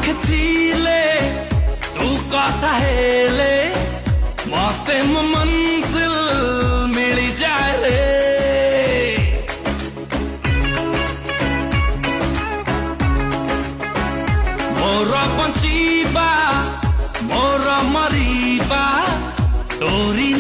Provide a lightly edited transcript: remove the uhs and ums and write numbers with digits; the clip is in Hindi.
पाखे थीले तू कथा हेले मते मंजिल मिली जाए रे। मोर बंचीबा मोर मरीबा तोरी